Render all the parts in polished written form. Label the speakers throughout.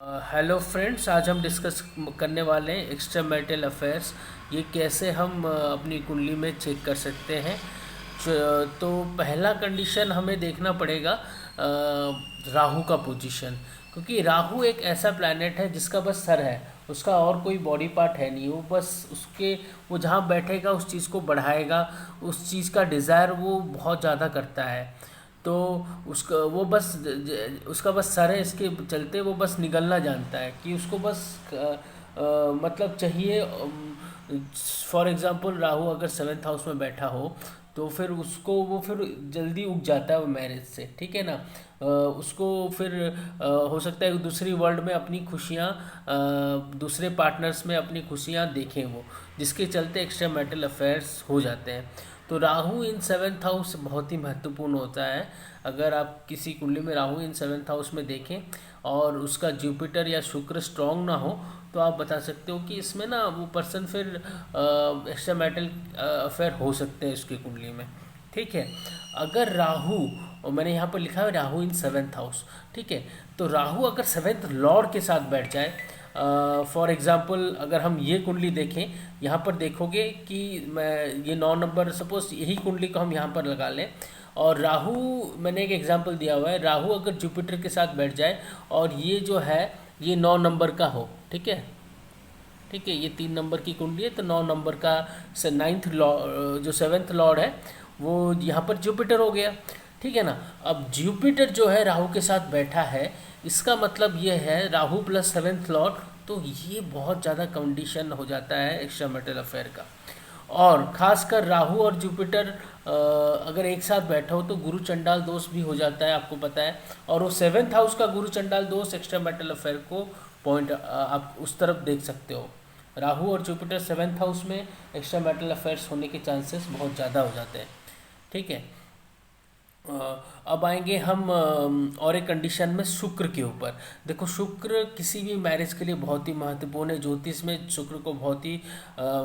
Speaker 1: Hello friends, आज हम discuss करने वाले हैं एक्स्ट्रा मैरिटल अफेयर्स। ये कैसे हम अपनी कुंडली में चेक कर सकते हैं। तो पहला कंडीशन हमें देखना पड़ेगा राहु का पोजीशन, क्योंकि राहु एक ऐसा प्लैनेट है जिसका बस सर है, उसका और कोई बॉडी पार्ट है नहीं। वो बस वो जहाँ बैठेगा उस चीज़ को बढ़ाएगा, उस चीज़ का डिज़ायर वो बहुत ज़्यादा करता है। तो उसका बस सर है, इसके चलते वो बस निगलना जानता है कि उसको बस मतलब चाहिए। फॉर एग्जांपल राहु अगर सेवेंथ हाउस में बैठा हो तो फिर वो फिर जल्दी उग जाता है वो मैरिज से, ठीक है ना। उसको फिर हो सकता है दूसरी वर्ल्ड में अपनी खुशियाँ, दूसरे पार्टनर्स में अपनी खुशियाँ देखें वो, जिसके चलते एक्स्ट्रा मैरिटल अफेयर्स हो जाते हैं। तो राहु इन सेवेंथ हाउस बहुत ही महत्वपूर्ण होता है। अगर आप किसी कुंडली में राहु इन सेवेंथ हाउस में देखें और उसका जुपिटर या शुक्र स्ट्रांग ना हो, तो आप बता सकते हो कि इसमें ना वो पर्सन फिर एक्स्ट्रा मैरिटल अफेयर हो सकते हैं उसकी कुंडली में, ठीक है। अगर राहु, और मैंने यहाँ पर लिखा है राहु इन सेवेंथ हाउस, ठीक है। तो राहु अगर सेवेंथ लॉर्ड के साथ बैठ जाए, फॉर एग्ज़ाम्पल अगर हम ये कुंडली देखें, यहाँ पर देखोगे कि मैं ये 9 नंबर, सपोज यही कुंडली को हम यहाँ पर लगा लें, और राहु, मैंने एक एग्जांपल दिया हुआ है, राहु अगर जुपिटर के साथ बैठ जाए और ये जो है ये 9 नंबर का हो, ठीक है। ठीक है, ये 3 नंबर की कुंडली है, तो 9 नंबर का से नाइन्थ लॉर्ड, जो सेवेंथ लॉर्ड है वो यहाँ पर जुपिटर हो गया, ठीक है ना। अब जुपिटर जो है राहु के साथ बैठा है, इसका मतलब ये है राहु प्लस सेवेंथ लॉर्ड, तो ये बहुत ज़्यादा कंडीशन हो जाता है एक्स्ट्रा मैरिटल अफेयर का। और खासकर राहु और जुपिटर अगर एक साथ बैठा हो तो गुरु चंडाल दोष भी हो जाता है, आपको पता है। और वो सेवेंथ हाउस का गुरु चंडाल दोष एक्स्ट्रा मैरिटल अफेयर को पॉइंट आप उस तरफ देख सकते हो। राहु और जुपिटर सेवेंथ हाउस में एक्स्ट्रा मैरिटल अफेयर्स होने के चांसेस बहुत ज़्यादा हो जाते हैं, ठीक है। अब आएंगे हम और एक कंडीशन में शुक्र के ऊपर। देखो, शुक्र किसी भी मैरिज के लिए बहुत ही महत्वपूर्ण है। ज्योतिष में शुक्र को बहुत ही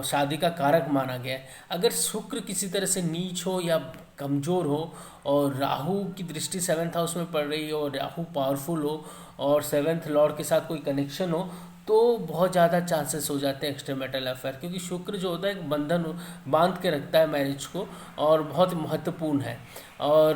Speaker 1: शादी का कारक माना गया है। अगर शुक्र किसी तरह से नीच हो या कमज़ोर हो और राहु की दृष्टि सेवेंथ हाउस में पड़ रही हो और राहु पावरफुल हो और सेवेंथ लॉर्ड के साथ कोई कनेक्शन हो, तो बहुत ज़्यादा चांसेस हो जाते हैं एक्स्ट्रा मैरिटल अफेयर, क्योंकि शुक्र जो होता है एक बंधन बांध के रखता है मैरिज को और बहुत महत्वपूर्ण है। और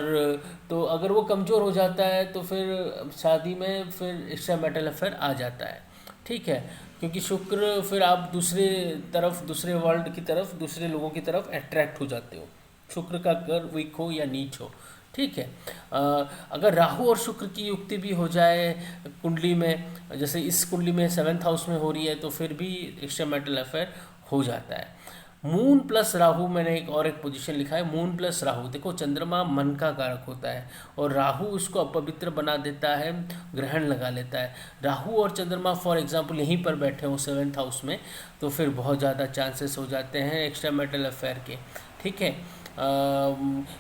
Speaker 1: तो अगर वो कमज़ोर हो जाता है तो फिर शादी में फिर एक्स्ट्रा मैरिटल अफेयर आ जाता है, ठीक है। क्योंकि शुक्र फिर आप दूसरे तरफ, दूसरे वर्ल्ड की तरफ, दूसरे लोगों की तरफ अट्रैक्ट हो जाते हो, शुक्र का अगर वीक हो या नीच हो, ठीक है। अगर राहु और शुक्र की युक्ति भी हो जाए कुंडली में, जैसे इस कुंडली में सेवेंथ हाउस में हो रही है, तो फिर भी एक्स्ट्रा मैरिटल अफेयर हो जाता है। मून प्लस राहु, मैंने एक पोजीशन लिखा है, मून प्लस राहु। देखो, चंद्रमा मन का कारक होता है और राहु उसको अपवित्र बना देता है, ग्रहण लगा लेता है। राहु और चंद्रमा फॉर एग्जांपल यहीं पर बैठे हो सेवेंथ हाउस में, तो फिर बहुत ज़्यादा चांसेस हो जाते हैं एक्स्ट्रा मैरिटल अफेयर के, ठीक है।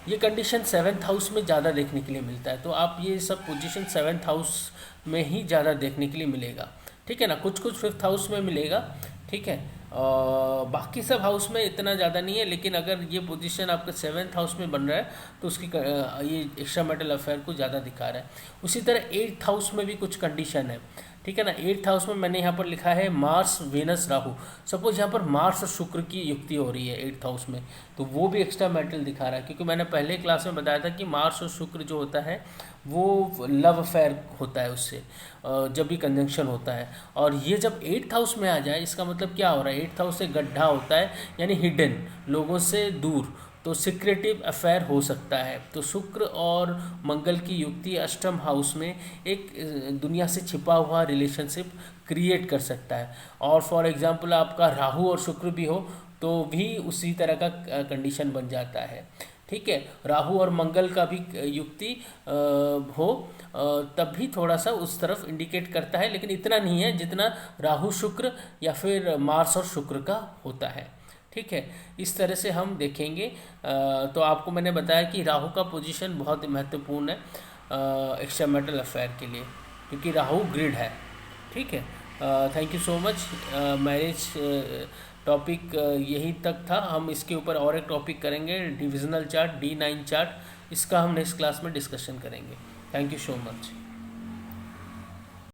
Speaker 1: ये कंडीशन सेवेंथ हाउस में ज़्यादा देखने के लिए मिलता है, तो आप ये सब पोजीशन सेवेंथ हाउस में ही ज़्यादा देखने के लिए मिलेगा, ठीक है ना। कुछ कुछ फिफ्थ हाउस में मिलेगा, ठीक है। बाकी सब हाउस में इतना ज़्यादा नहीं है, लेकिन अगर ये पोजीशन आपके सेवेंथ हाउस में बन रहा है तो उसकी ये एक्स्ट्रा मैरिटल अफेयर को ज़्यादा दिखा रहा है। उसी तरह एट्थ हाउस में भी कुछ कंडीशन है, ठीक है ना। एट्थ हाउस में मैंने यहाँ पर लिखा है मार्स वेनस राहु। सपोज यहाँ पर मार्स और शुक्र की युक्ति हो रही है एट्थ हाउस में, तो वो भी एक्स्ट्रा मैरिटल दिखा रहा है, क्योंकि मैंने पहले क्लास में बताया था कि मार्स और शुक्र जो होता है वो लव अफेयर होता है उससे, जब भी कंजंक्शन होता है। और ये जब एट्थ हाउस में आ जाए, इसका मतलब क्या हो रहा है, एट्थ हाउस से गड्ढा होता है, यानी हिडन, लोगों से दूर, तो सिक्रेटिव अफेयर हो सकता है। तो शुक्र और मंगल की युक्ति अष्टम हाउस में एक दुनिया से छिपा हुआ रिलेशनशिप क्रिएट कर सकता है। और फॉर एग्जांपल आपका राहु और शुक्र भी हो तो भी उसी तरह का कंडीशन बन जाता है, ठीक है। राहु और मंगल का भी युक्ति हो तब भी थोड़ा सा उस तरफ इंडिकेट करता है, लेकिन इतना नहीं है जितना राहु शुक्र या फिर मार्स और शुक्र का होता है, ठीक है। इस तरह से हम देखेंगे। तो आपको मैंने बताया कि राहु का पोजीशन बहुत महत्वपूर्ण है एक्स्ट्रा मैरिटल अफेयर के लिए, क्योंकि राहु ग्रिड है, ठीक है। Thank you so much. Marriage topic यही तक था। हम इसके ऊपर और एक टॉपिक करेंगे, डिविजनल चार्ट, D9 चार्ट, इसका हम नेक्स्ट क्लास में डिस्कशन करेंगे। Thank you so much.